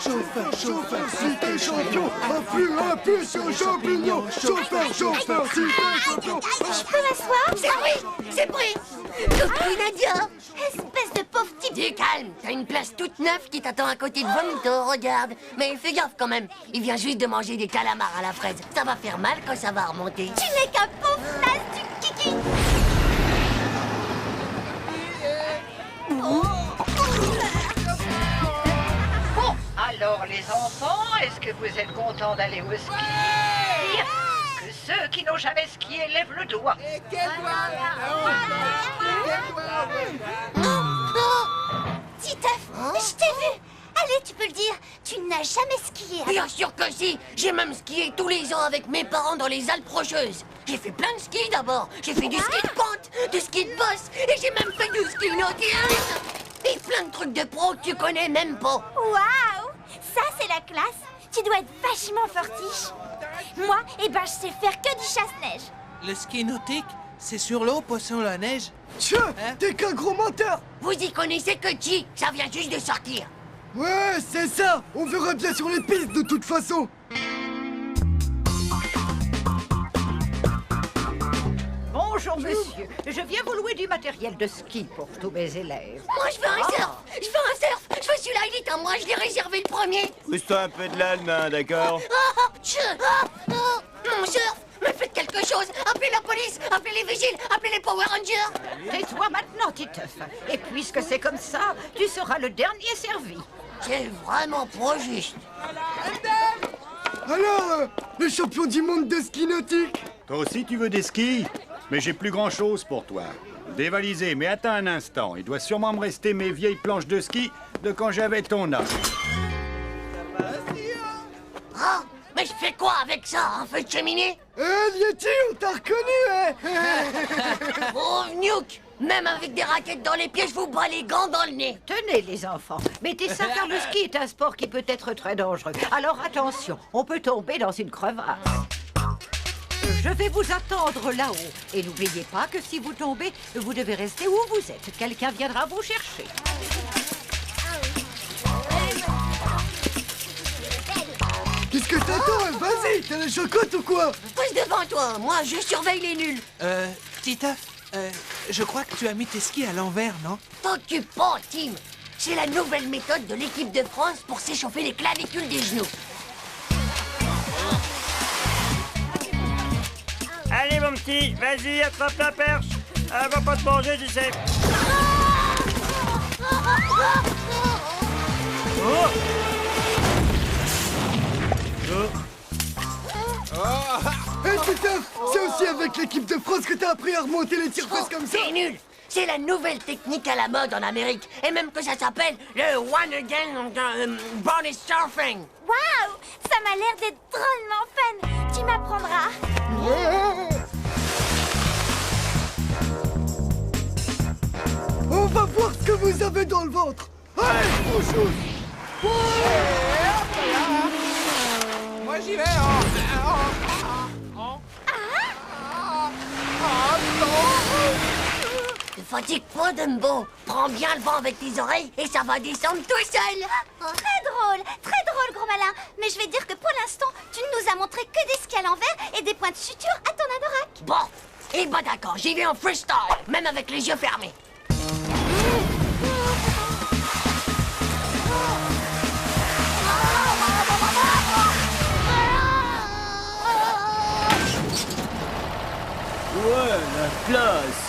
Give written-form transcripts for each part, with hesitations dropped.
Chauffeur, si t'es champion, impulsion champignon. Chauffeur, si t'es champion. Je peux m'asseoir? C'est pris. Coucou Nadia. Espèce de pauvre type. Du calme, t'as une place toute neuve qui t'attend à côté de Vomito, regarde. Mais fais gaffe quand même, il vient juste de manger des calamars à la fraise. Ça va faire mal quand ça va remonter. Tu n'es qu'un pauvre naze du kiki. Bon, alors les enfants, est-ce que vous êtes contents d'aller au ski? Que ceux qui n'ont jamais skié lèvent le doigt. Titeuf, je t'ai vu. Allez, tu peux le dire, tu n'as jamais skié. Bien sûr que si. J'ai même skié tous les ans avec mes parents dans les Alpes Rocheuses. J'ai fait plein de skis d'abord. J'ai fait du ski de pente, du ski de bosse, et j'ai même fait du ski nautique. Et plein de trucs de pro que tu connais même pas. Waouh, ça c'est la classe. Tu dois être vachement fortiche. Moi, je sais faire que du chasse-neige. Le ski nautique, c'est sur l'eau, pas sur la neige. Tiens, Hein? t'es qu'un gros menteur. Vous y connaissez que qui? Ça vient juste de sortir. Ouais, c'est ça. On verra bien sur les pistes de toute façon. Bonjour monsieur, je viens vous louer du matériel de ski pour tous mes élèves. Moi, je veux un surf. Je veux un surf. Je veux celui-là, il est à moi. Je l'ai réservé le premier. Pousse-toi un peu de l'allemand, d'accord? Mon surf. Mais faites quelque chose. Appelez la police. Appelez les vigiles. Appelez les Power Rangers. Tais-toi maintenant, Titeuf. Et puisque c'est comme ça, tu seras le dernier servi. C'est vraiment pas juste. Alors, le champion du monde de ski nautique. Toi aussi, tu veux des skis? Mais j'ai plus grand-chose pour toi. Dévalisé, mais attends un instant. Il doit sûrement me rester mes vieilles planches de ski de quand j'avais ton âge. Ah, mais je fais quoi avec ça? Un feu de cheminée? Yeti, on t'a reconnu, hein. Oh, Nuke! Même avec des raquettes dans les pieds, je vous bats les gants dans le nez. Tenez les enfants, mettez ça car le ski est un sport qui peut être très dangereux. Alors attention, on peut tomber dans une crevasse. Je vais vous attendre là-haut. Et n'oubliez pas que si vous tombez, vous devez rester où vous êtes. Quelqu'un viendra vous chercher. Qu'est-ce que t'attends? Vas-y, t'as la chocotte ou quoi? Pousse devant toi, moi je surveille les nuls. Titeuf, je crois que tu as mis tes skis à l'envers, non? T'occupe pas, Tim. C'est la nouvelle méthode de l'équipe de France pour s'échauffer les clavicules des genoux. Allez, mon petit, vas-y, attrape la perche. Elle va pas te manger, tu sais. Oh. Hé, Titeuf, c'est aussi avec l'équipe de France que t'as appris à remonter les tire-fesses comme ça. C'est nul. C'est la nouvelle technique à la mode en Amérique. Et même que ça s'appelle le One Again Body Surfing. Waouh, ça m'a l'air d'être drôlement fun. Tu m'apprendras. On va voir ce que vous avez dans le ventre. Allez, bonjour. Moi j'y vais. Ne fatigue pas, Dumbo. Prends bien le vent avec tes oreilles et ça va descendre tout seul. Très drôle, gros malin. Mais je vais dire que pour l'instant, tu ne nous as montré que des skis à l'envers et des points de suture à ton anorak. Bon, et bah d'accord, j'y vais en freestyle, même avec les yeux fermés. Ouais, la classe.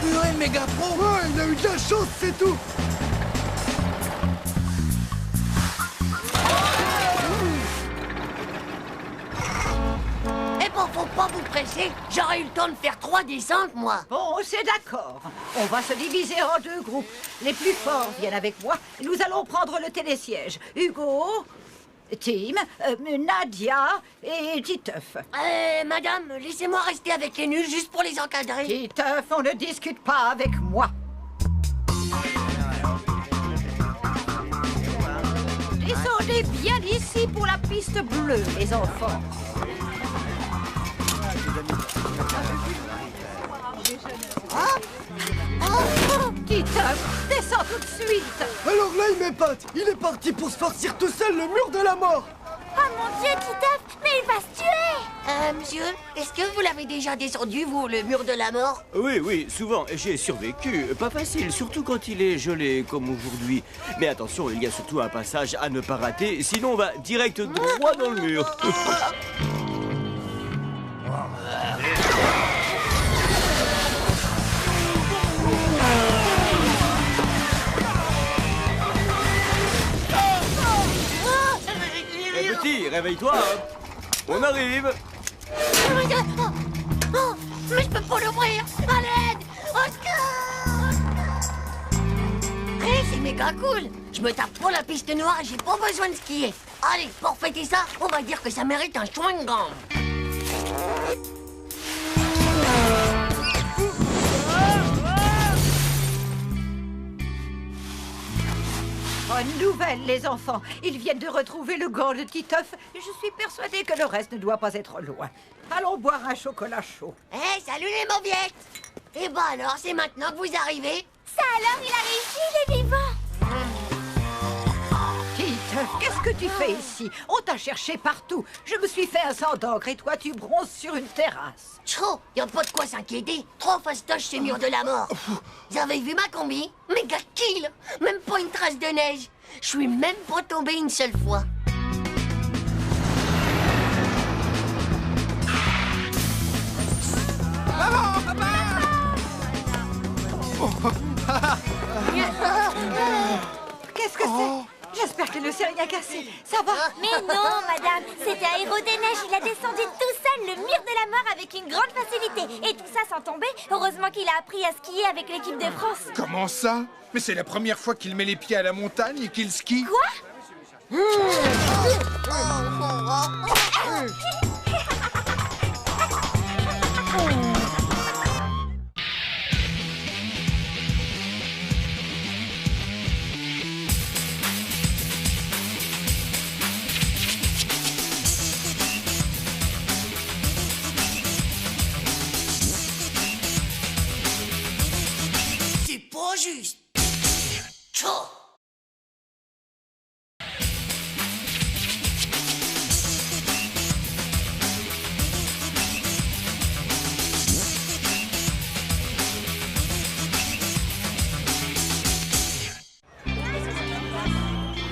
Purée, méga pro. Ouais, il a eu de la chance, c'est tout. Et bon, faut pas vous presser, j'aurais eu le temps de faire 3 descentes, moi. Bon, c'est d'accord. On va se diviser en 2 groupes. Les plus forts viennent avec moi. Nous allons prendre le télésiège. Hugo, Tim, Nadia et Titeuf. Madame, laissez-moi rester avec les nuls juste pour les encadrer. Titeuf, on ne discute pas avec moi. Descendez bien d'ici pour la piste bleue, les enfants. Titeuf, descends tout de suite. Alors là, il m'épate. Il est parti pour se farcir tout seul le mur de la mort. Oh mon Dieu, Titeuf, mais il va se tuer! Monsieur, est-ce que vous l'avez déjà descendu, vous, le mur de la mort? Oui, oui, souvent, j'ai survécu. Pas facile, surtout quand il est gelé, comme aujourd'hui. Mais attention, il y a surtout un passage à ne pas rater, sinon on va direct droit dans le mur. Eh petit, réveille-toi, hein. On arrive. Oh, mais je peux pas l'ouvrir! À l'aide! Au secours! Hé, c'est méga cool! Je me tape pour la piste noire et j'ai pas besoin de skier. Allez, pour fêter ça, on va dire que ça mérite un chewing-gum. Bonne nouvelle, les enfants. Ils viennent de retrouver le gant de Titeuf. Je suis persuadée que le reste ne doit pas être loin. Allons boire un chocolat chaud. Hé, salut les mauviettes! Eh ben alors, c'est maintenant que vous arrivez? Ça alors, il a réussi, il est vivant! Titeuf, qu'est-ce que tu fais ici? On t'a cherché partout. Je me suis fait un sang d'encre et toi, tu bronzes sur une terrasse. Tchou, y a pas de quoi s'inquiéter. Trop fastoche ces murs de la mort. Vous avez vu ma combi? Méga kill! Même pas une trace de neige. Je suis même pas tombé une seule fois. Qu'est-ce que c'est? J'espère qu'il ne s'est rien cassé. Ça va? Mais non, madame, c'était un héros des neiges. Il a descendu tout seul le mur de la mort avec une grande facilité. Et tout ça sans tomber. Heureusement qu'il a appris à skier avec l'équipe de France. Comment ça? Mais c'est la première fois qu'il met les pieds à la montagne et qu'il skie. Quoi? C'est pas juste. Tchou.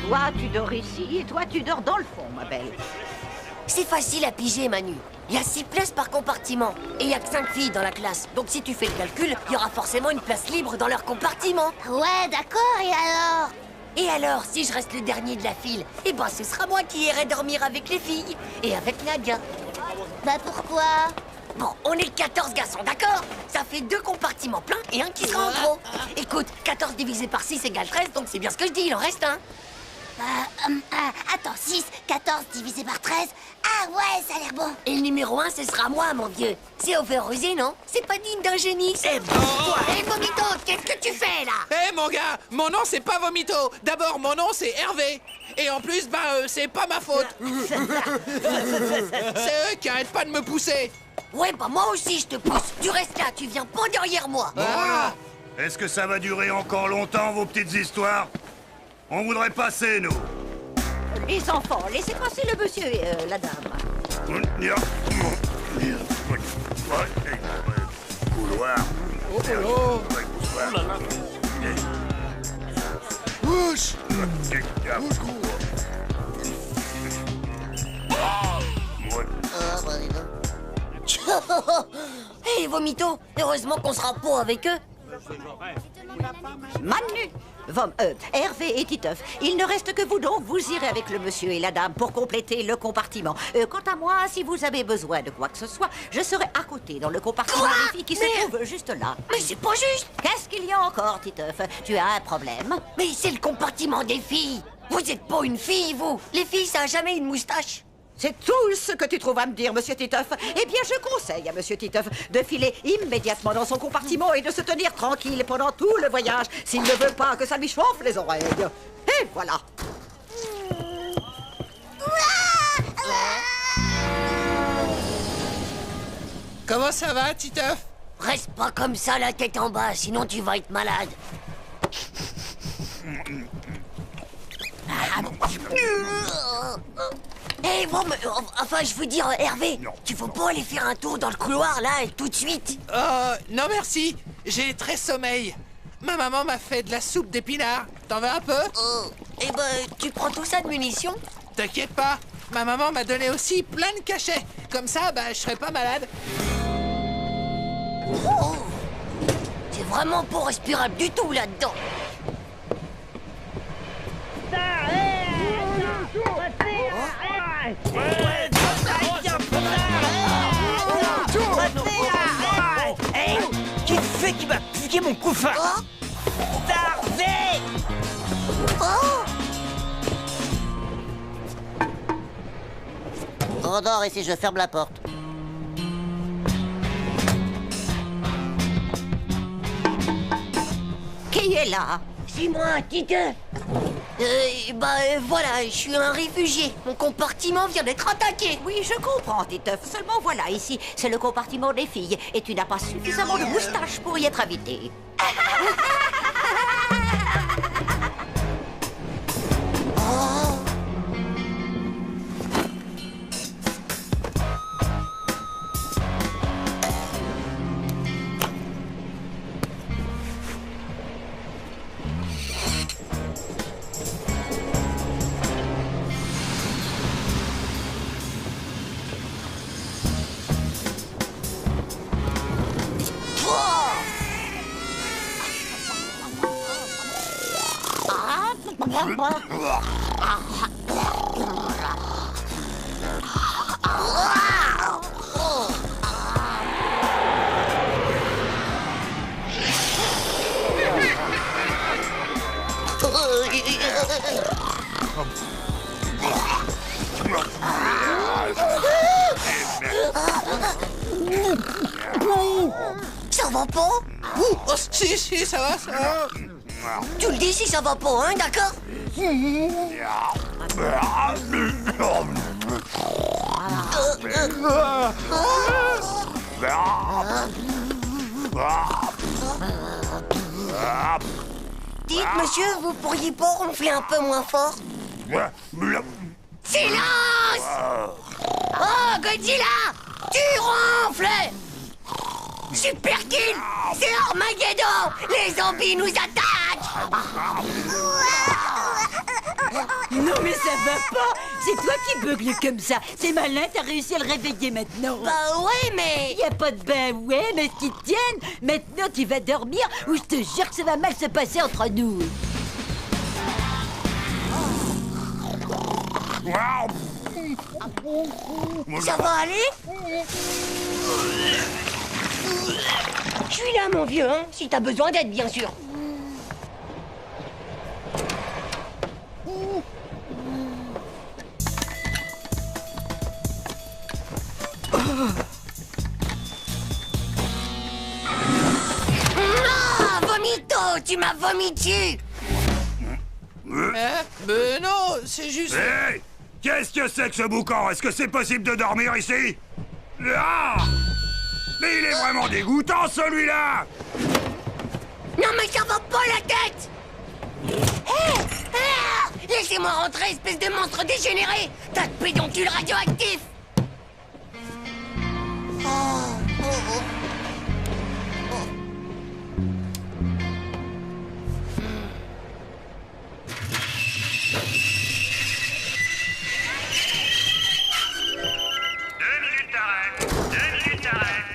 Toi, tu dors ici et toi, tu dors dans le fond, ma belle. C'est facile à piger, Manu. Il y a 6 places par compartiment. Et il y a que 5 filles dans la classe. Donc si tu fais le calcul, il y aura forcément une place libre dans leur compartiment. Ouais, d'accord, et alors? Et alors, si je reste le dernier de la file, eh ben ce sera moi qui irai dormir avec les filles. Et avec Nadia. Bah pourquoi? Bon, on est 14 garçons, d'accord? Ça fait 2 compartiments pleins et un qui sera en trop. Écoute, 14 divisé par 6 égale 13, donc c'est bien ce que je dis, il en reste un. Attends, 6, 14 divisé par 13. Ah ouais, ça a l'air bon. Et le numéro 1, ce sera moi, mon vieux. C'est overosé, non? C'est pas digne d'un génie, c'est bon. Toi, hé, Vomito, qu'est-ce que tu fais, là? Hé mon gars, mon nom c'est pas Vomito. D'abord mon nom c'est Hervé. Et en plus, c'est pas ma faute. C'est eux qui arrêtent pas de me pousser. Ouais, bah moi aussi, je te pousse. Tu restes là, tu viens pas derrière moi. Ah. Est-ce que ça va durer encore longtemps, vos petites histoires? On voudrait passer, nous. Les enfants, laissez passer le monsieur et la dame. Couloir. Bouche! Hé, Vomito, heureusement qu'on sera pas avec eux. Manu, Hervé et Titeuf, il ne reste que vous donc, vous irez avec le monsieur et la dame pour compléter le compartiment. Quant à moi, si vous avez besoin de quoi que ce soit, je serai à côté dans le compartiment Quoi? des filles qui se trouve juste là. Mais c'est pas juste. Qu'est-ce qu'il y a encore, Titeuf? Tu as un problème? Mais c'est le compartiment des filles. Vous êtes pas une fille, vous. Les filles, ça a jamais une moustache. C'est tout ce que tu trouves à me dire, monsieur Titeuf. Eh bien, je conseille à monsieur Titeuf de filer immédiatement dans son compartiment et de se tenir tranquille pendant tout le voyage s'il ne veut pas que ça lui chauffe les oreilles. Et voilà. Comment ça va, Titeuf? Reste pas comme ça, la tête en bas, sinon tu vas être malade. Eh bon, mais, enfin, je veux dire, Hervé, tu faut pas aller faire un tour dans le couloir, là, tout de suite. Non merci, j'ai très sommeil. Ma maman m'a fait de la soupe d'épinards. T'en veux un peu? Eh ben, tu prends tout ça de munitions? T'inquiète pas, ma maman m'a donné aussi plein de cachets. Comme ça, bah, je serai pas malade. Oh, c'est vraiment pas respirable du tout, là-dedans. Hey, qui fait qui va piquer mon couffin? Starvé! Rendors ici, je ferme la porte. Qui est là? C'est moi, Titeuf. Voilà, je suis un réfugié. Mon compartiment vient d'être attaqué. Oui, je comprends, Titeuf. Seulement voilà, ici, c'est le compartiment des filles. Et tu n'as pas suffisamment de moustache pour y être invité. Ça va pas? Oh, si, ça va, ça va. Tu le dis si ça va pas, hein, d'accord? Dites, monsieur, vous pourriez pas ronfler un peu moins fort? Silence! Oh, Godzilla! Tu ronfles! Super Kill! C'est Armageddon! Les zombies nous attaquent! Non mais ça va pas. C'est toi qui bugle comme ça. C'est malin, t'as réussi à le réveiller maintenant. Bah ouais, mais... Y a pas de ben ouais, mais ce qui te tienne. Maintenant tu vas dormir ou je te jure que ça va mal se passer entre nous. Ça va aller? Je suis là, mon vieux, hein, si t'as besoin d'aide, bien sûr. Non, vomito, tu m'as vomi dessus. Non, c'est juste... Hé! Qu'est-ce que c'est que ce boucan? Est-ce que c'est possible de dormir ici? Ah! Mais il est vraiment dégoûtant, celui-là! Non, mais ça va pas la tête! Laissez-moi rentrer, espèce de monstre dégénéré! Tas de pédoncules radioactifs! Arrête.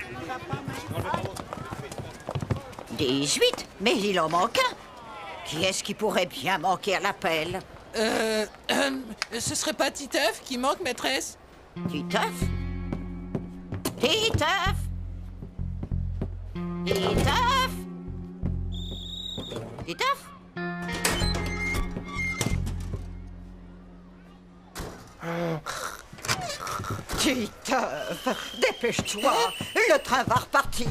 18? Mais il en manque un. Qui est-ce qui pourrait bien manquer à l'appel? Ce serait pas Titeuf qui manque, maîtresse? Titeuf? Titeuf? Titeuf? Titeuf? Titeuf, dépêche-toi, le train va repartir.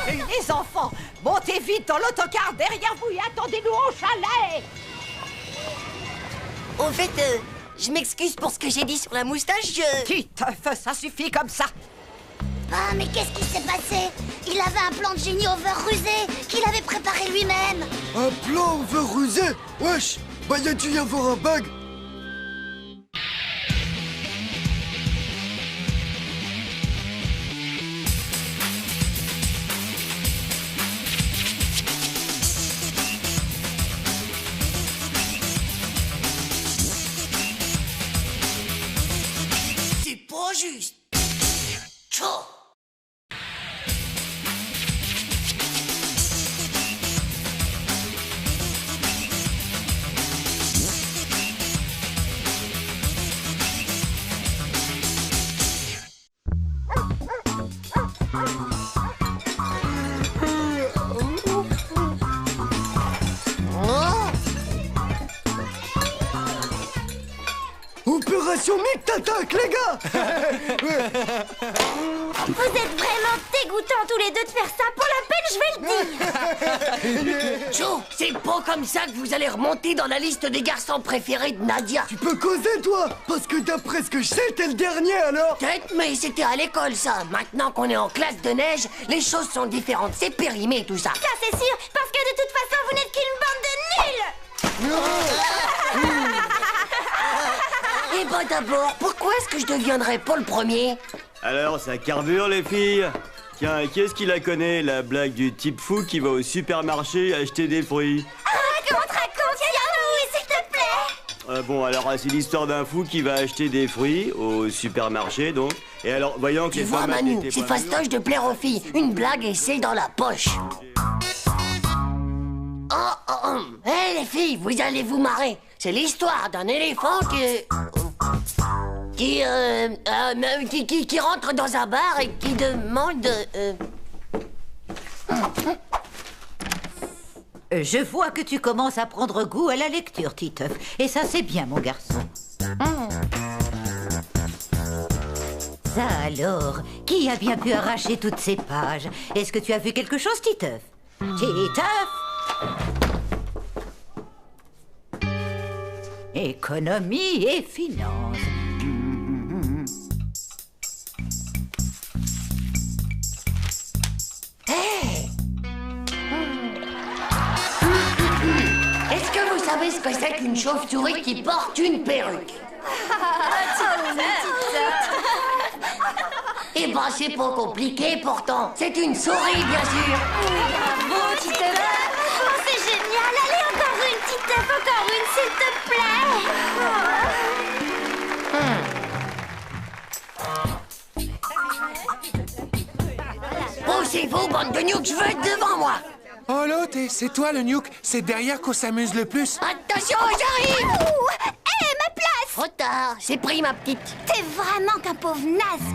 Les enfants, montez vite dans l'autocar derrière vous et attendez-nous au chalet. Au fait, je m'excuse pour ce que j'ai dit sur la moustache, Titeuf, ça suffit comme ça. Papa, mais qu'est-ce qui s'est passé? Il avait un plan de génie over rusé qu'il avait préparé lui-même. Un plan over rusé? Wesh, bah y a dû y avoir un bug. C'est pas juste. Tchou. Opération Mick t'attaque, les gars. Vous êtes vraiment dégoûtants tous les deux de faire ça. Pour la peine, je vais le dire. Joe, c'est pas comme ça que vous allez remonter dans la liste des garçons préférés de Nadia. Tu peux causer, toi, parce que d'après ce que je sais, t'es le dernier, alors. Peut-être, mais c'était à l'école, ça. Maintenant qu'on est en classe de neige, les choses sont différentes. C'est périmé, tout ça. Ça, c'est sûr, parce que de toute façon, vous n'êtes qu'une bande de nuls. Eh ben d'abord, pourquoi est-ce que je deviendrais pas le premier? Alors, ça carbure, les filles? Tiens, qui est-ce qui la connaît, la blague du type fou qui va au supermarché acheter des fruits? Raconte, tiens-nous, s'il te plaît. Bon, alors, c'est l'histoire d'un fou qui va acheter des fruits au supermarché, donc. Et alors, voyant que Tu les vois, tomates Manu, n'étaient c'est pas fastoche de plaire aux filles. Une blague et c'est dans la poche. Hé, les filles, vous allez vous marrer. C'est l'histoire d'un éléphant qui rentre dans un bar et qui demande... Je vois que tu commences à prendre goût à la lecture, Titeuf. Et ça, c'est bien, mon garçon. Ça alors, qui a bien pu arracher toutes ces pages? Est-ce que tu as vu quelque chose, Titeuf? Titeuf! Économie et finances. Hey! Est-ce que vous savez ce que c'est qu'une chauve-souris qui porte une perruque? Eh ben, c'est pas compliqué pourtant. C'est une souris, bien sûr. Bravo, Titeuf. Oh, c'est génial. Allez, encore une, Titeuf, encore une, s'il te plaît. Poussez-vous, bande de nuques, je veux être devant moi. Oh l'autre, c'est toi le nuke. C'est derrière qu'on s'amuse le plus. Attention, j'arrive. Hé, ma place. Trop tard, c'est pris, ma petite. T'es vraiment qu'un pauvre naze.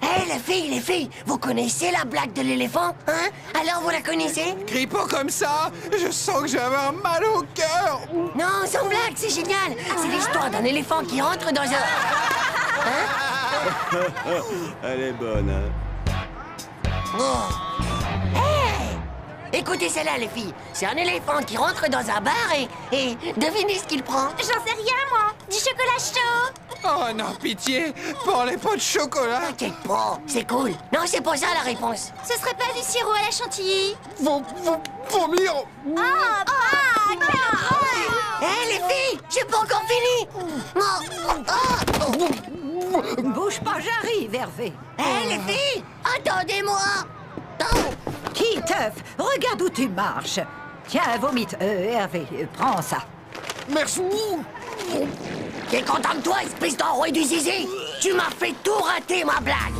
Hé, les filles, vous connaissez la blague de l'éléphant, hein? Alors, vous la connaissez? Crie pas comme ça. Je sens que je vais avoir mal au cœur. Non, sans blague, c'est génial. C'est l'histoire d'un éléphant qui rentre dans un... Hein? Elle est bonne, hein? Oh. Hey! Écoutez celle-là, les filles. C'est un éléphant qui rentre dans un bar et devinez ce qu'il prend. J'en sais rien, moi. Du chocolat chaud. Oh non, pitié. Pour les pots de chocolat. T'inquiète pas, c'est cool. Non, c'est pas ça la réponse. Ce serait pas du sirop à la chantilly. Vomir. Hé, les filles, j'ai pas encore fini. Bouge pas, j'arrive, Hervé. Hé, les filles, attendez-moi. Titeuf, regarde où tu marches. Tiens, vomite. Hervé, prends ça. Merci. T'es content de toi, espèce d'enroué du zizi? Tu m'as fait tout rater, ma blague.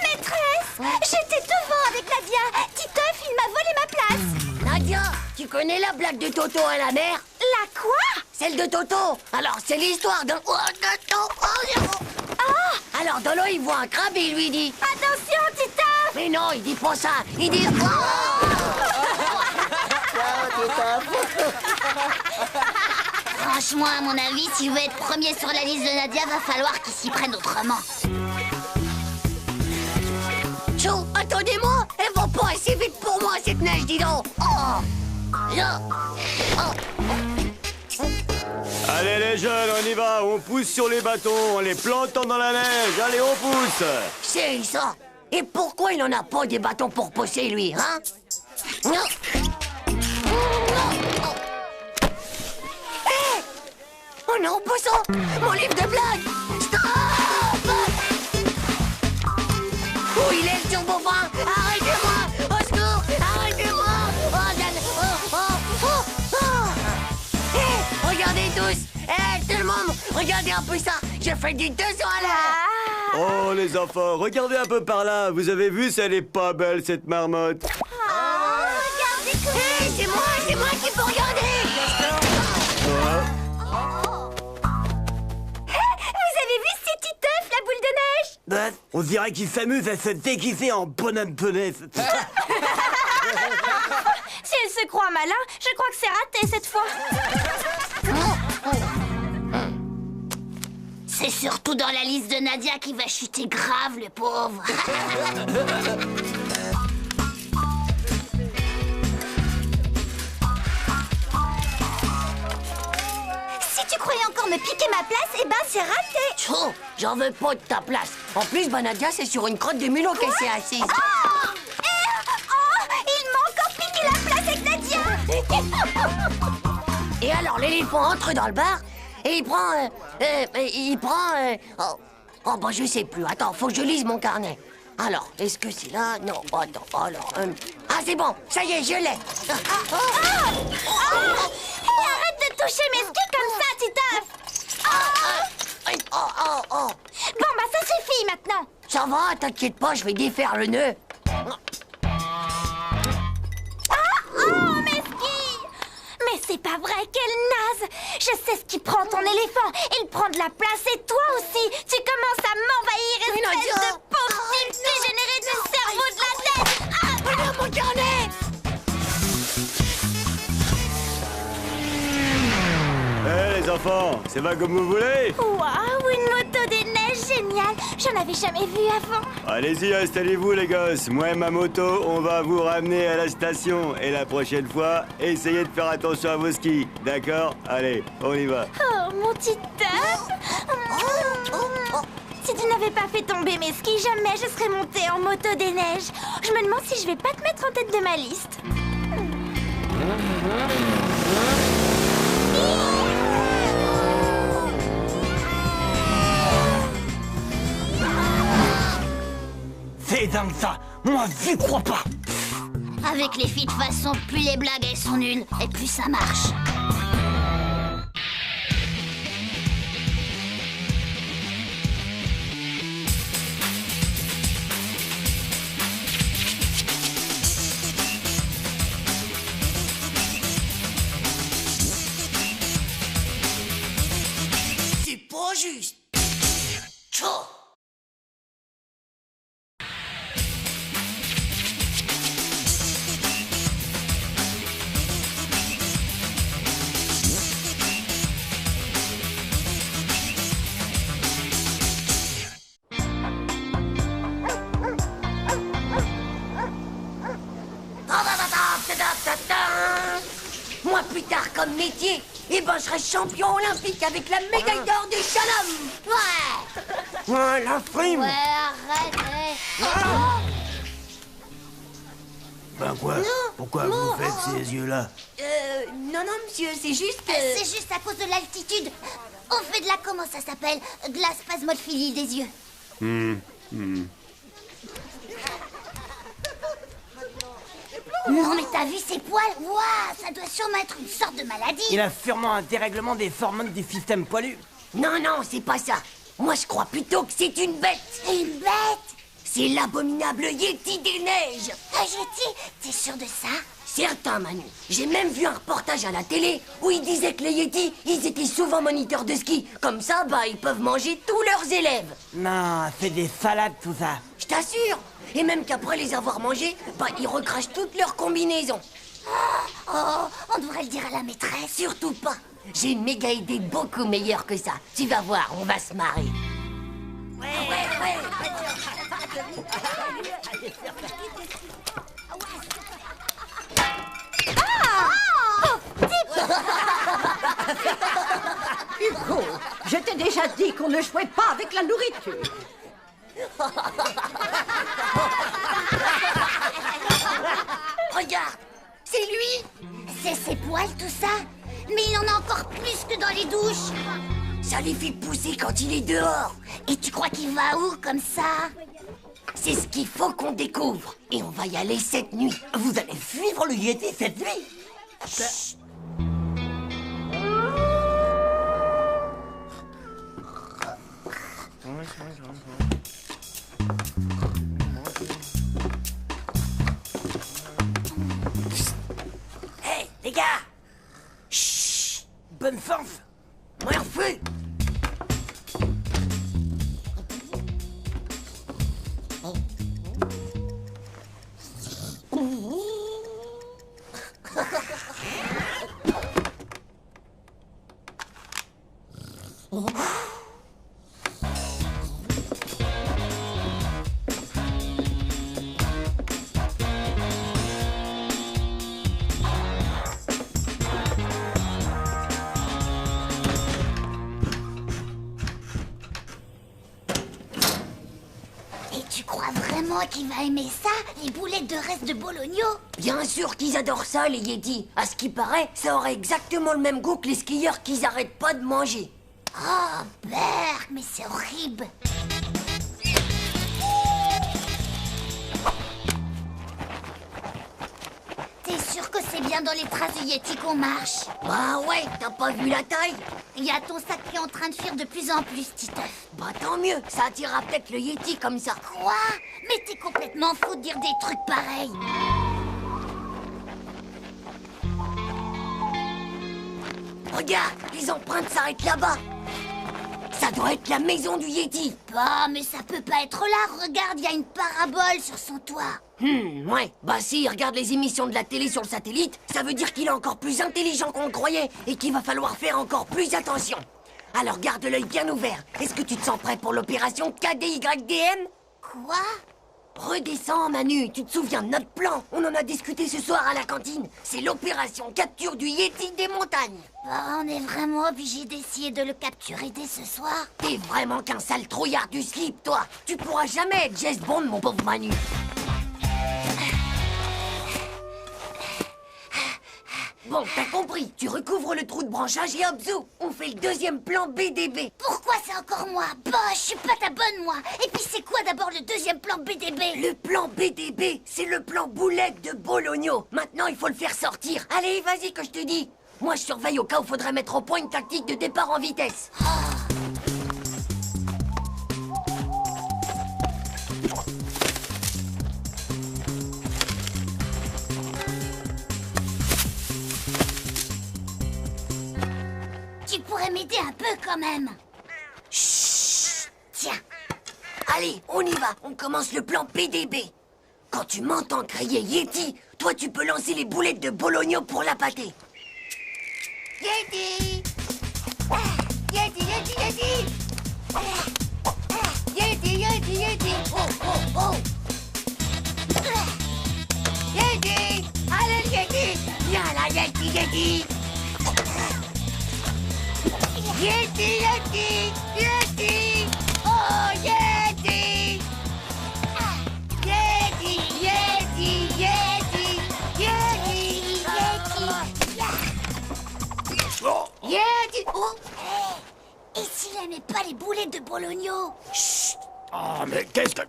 Maîtresse, j'étais devant avec Nadia. Titeuf, il m'a volé ma place. Nadia, tu connais la blague de Toto à la mer? La quoi? Celle de Toto. Alors, c'est l'histoire d'un... Alors, dans l'eau, il voit un crabe et il lui dit... Attention, Titeuf. Mais non, il dit pas ça. Il dit... Franchement, à mon avis, si je veux être premier sur la liste de Nadia, va falloir qu'il s'y prenne autrement. Joe, attendez-moi. Elle va pas assez vite pour moi, cette neige, dis donc. Oh. Allez les jeunes, on y va, on pousse sur les bâtons, en les plantant dans la neige, allez on pousse. C'est ça. Et pourquoi il en a pas des bâtons pour pousser, lui, hein? Non. Hé! Oh non, poussons! Mon livre de blagues! Stop! Où il est, le turbofrein? Arrêtez-moi! Au secours! Arrêtez-moi! Hé! Regardez tous! Hé, tout le monde! Regardez un peu ça! Je fais du 200 à l'heure! Oh les enfants, regardez un peu par là, vous avez vu, elle est pas belle cette marmotte. Regardez comme... Hé, c'est moi qui peux regarder! Vous avez vu ces petits teufs, la boule de neige? Bah, on dirait qu'il s'amuse à se déguiser en bonhomme de neige. Si elle se croit malin, je crois que c'est raté cette fois. C'est surtout dans la liste de Nadia qui va chuter grave, le pauvre. Si tu croyais encore me piquer ma place, eh ben c'est raté. Oh, j'en veux pas de ta place. En plus, Nadia, c'est sur une crotte de mulot qu'elle s'est assise. Il m'a encore piqué la place avec Nadia. Et alors, l'éléphant entre dans le bar et il prend... Oh, bah, je sais plus. Attends, faut que je lise mon carnet. Alors, est-ce que c'est là? Non, attends, alors... Ah, c'est bon, ça y est, je l'ai. Arrête de toucher mes skis comme ça, Titeuf. Bon, bah ça suffit maintenant. Ça va, t'inquiète pas, je vais défaire le nœud. Mes skis. Mais c'est pas vrai, quelle naze. Je sais ce qui prend ton éléphant. Il prend de la place et toi aussi. Tu commences à m'envahir, espèce de pauvre type dégénéré du cerveau de la tête. Regarde mon carnet. Les enfants, c'est va comme vous voulez. Waouh, une moto des neiges géniale. J'en avais jamais vu avant. Allez-y, installez-vous les gosses. Moi et ma moto, on va vous ramener à la station. Et la prochaine fois, essayez de faire attention à vos skis. D'accord? Allez, on y va. Oh, mon Titeuf. Si tu n'avais pas fait tomber mes skis, jamais je serais montée en moto des neiges. Je me demande si je vais pas te mettre en tête de ma liste. C'est dingue ça. Moi, j'y crois pas. Avec les filles, de toute façon, plus les blagues elles sont nulles, et plus ça marche. C'est pas juste. Tchao. Moi, plus tard, comme métier, eh ben, je serai champion olympique avec la médaille d'or du slalom. Ouais. Ouais, la frime. Ouais, arrête. Ben quoi? Non, Pourquoi non, vous faites ces yeux-là? Non, monsieur, c'est juste... C'est juste à cause de l'altitude. On fait de la... comment ça s'appelle? De la spasmophilie des yeux. Non, mais t'as vu ses poils? Waouh, ça doit sûrement être une sorte de maladie. Il a sûrement un dérèglement des hormones du système poilu. Non, c'est pas ça. Moi, je crois plutôt que c'est une bête. Une bête? C'est l'abominable Yeti des neiges. Un Yeti? T'es sûr de ça? Certain, Manu. J'ai même vu un reportage à la télé où ils disaient que les Yetis, ils étaient souvent moniteurs de ski. Comme ça, bah, ils peuvent manger tous leurs élèves. Non, c'est des salades tout ça. Je t'assure. Et même qu'après les avoir mangés, bah, ils recrachent toutes leurs combinaisons. Oh, on devrait le dire à la maîtresse. Surtout pas. J'ai une méga idée beaucoup meilleure que ça. Tu vas voir, on va se marrer. Ouais. déjà dit qu'on ne jouait pas avec la nourriture. Regarde, c'est lui. C'est ses poils, tout ça. Mais il en a encore plus que dans les douches. Ça les fait pousser quand il est dehors. Et tu crois qu'il va où, comme ça? C'est ce qu'il faut qu'on découvre. Et on va y aller cette nuit. Vous allez suivre le Yeti cette nuit? Chut. Hé, les gars! Chut! Bonne chance! Moi en feu. Et tu crois vraiment qu'il va aimer ça, les boulettes de reste de Bologno? Bien sûr qu'ils adorent ça, les Yetis. À ce qui paraît, ça aurait exactement le même goût que les skieurs qu'ils arrêtent pas de manger. Oh, Berk, mais c'est horrible. T'es sûr que c'est bien dans les traces du Yeti qu'on marche? Bah ouais, t'as pas vu la taille? Il y a ton sac qui est en train de fuir de plus en plus, Titeuf. Bah tant mieux, ça attirera peut-être le Yeti comme ça. Quoi? Mais t'es complètement fou de dire des trucs pareils. Regarde, les empreintes s'arrêtent là-bas. Ça doit être la maison du Yeti. Bah, mais ça peut pas être là. Regarde, il y a une parabole sur son toit. Ouais. Bah si, il regarde les émissions de la télé sur le satellite, ça veut dire qu'il est encore plus intelligent qu'on le croyait et qu'il va falloir faire encore plus attention. Alors garde l'œil bien ouvert. Est-ce que tu te sens prêt pour l'opération KDYDM? Quoi? Redescends, Manu, tu te souviens de notre plan? On en a discuté ce soir à la cantine. C'est l'opération capture du Yeti des montagnes. Bah, on est vraiment obligé d'essayer de le capturer dès ce soir. T'es vraiment qu'un sale trouillard du slip, toi. Tu pourras jamais être James Bond, mon pauvre Manu. Bon, t'as compris. Tu recouvres le trou de branchage et hop, zou, on fait le deuxième plan BDB. Pourquoi c'est encore moi? Bah, je suis pas ta bonne, moi. Et puis c'est quoi d'abord le deuxième plan BDB? Le plan BDB, c'est le plan boulette de Bologno. Maintenant, il faut le faire sortir. Allez, vas-y que je te dis. Moi, je surveille au cas où faudrait mettre au point une tactique de départ en vitesse. Tu pourrais m'aider un peu quand même. Chut. Tiens. Allez, on y va. On commence le plan BDB. Quand tu m'entends crier Yeti, toi, tu peux lancer les boulettes de Bologno pour l'appâter. Yeti! Yeti, Yeti, Yeti! Yeti, Yeti, Yeti! Oh, oh, oh! Yeti! Allez, le Yeti! Viens là, Yeti, Yeti! Yeti, Yeti! Yeti! Oh, Yeti! Yeti, Yeti, Yeti! Yeti! Yeti! Oh! Et s'il aimait pas les boulettes de Bologno? Chut! Oh, mais qu'est-ce que...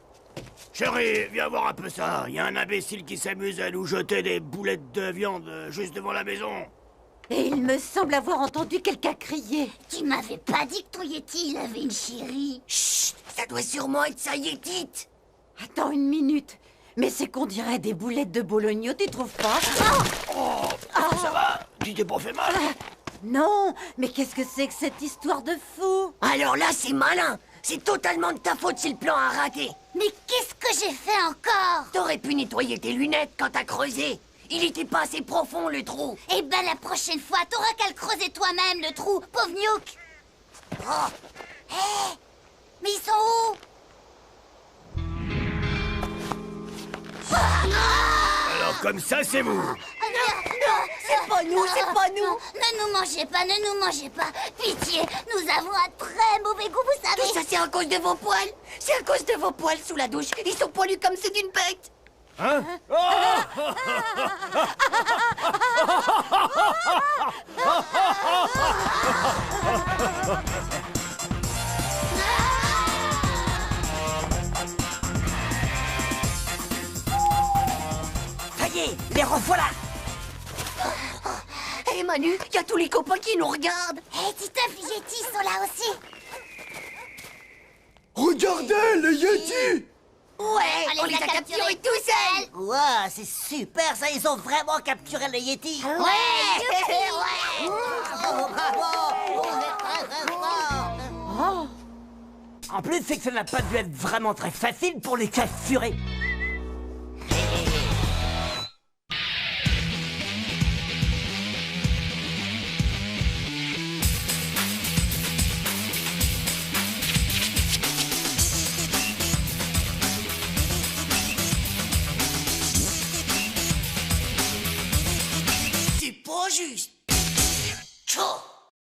Chérie, viens voir un peu ça. Il y a un imbécile qui s'amuse à nous jeter des boulettes de viande juste devant la maison. Et il me semble avoir entendu quelqu'un crier. Tu m'avais pas dit que ton Yeti, il avait une chérie. Chut! Ça doit sûrement être sa Yétite! Attends une minute. Mais c'est qu'on dirait des boulettes de Bologno, tu trouves pas? Oh, ça va? Tu t'es pas fait mal? Non, mais qu'est-ce que c'est que cette histoire de fou? Alors là, c'est malin! C'est totalement de ta faute si le plan a raté! Mais qu'est-ce que j'ai fait encore? T'aurais pu nettoyer tes lunettes quand t'as creusé! Il était pas assez profond, le trou! Eh ben, la prochaine fois, t'auras qu'à le creuser toi-même, le trou, pauvre Gnouk! Oh! Hé! Mais ils sont où? Alors comme ça, c'est vous. Non, c'est pas nous, c'est pas nous. Ne nous mangez pas, ne nous mangez pas. Pitié, nous avons un très mauvais goût, vous savez. Tout ça, c'est à cause de vos poils. C'est à cause de vos poils sous la douche. Ils sont poilus comme ceux d'une bête. Hein? Ça y est, les revoilà. Hé Manu, il y a tous les copains qui nous regardent. Hé, Titeuf, Yeti sont là aussi. Regardez, les Yétis! Ouais, on les a capturés tout seuls. Ouah, c'est super ça, ils ont vraiment capturé les Yétis. Ouais, Oh, bravo, vous êtes très très fort. En plus, c'est que ça n'a pas dû être vraiment très facile pour les capturer.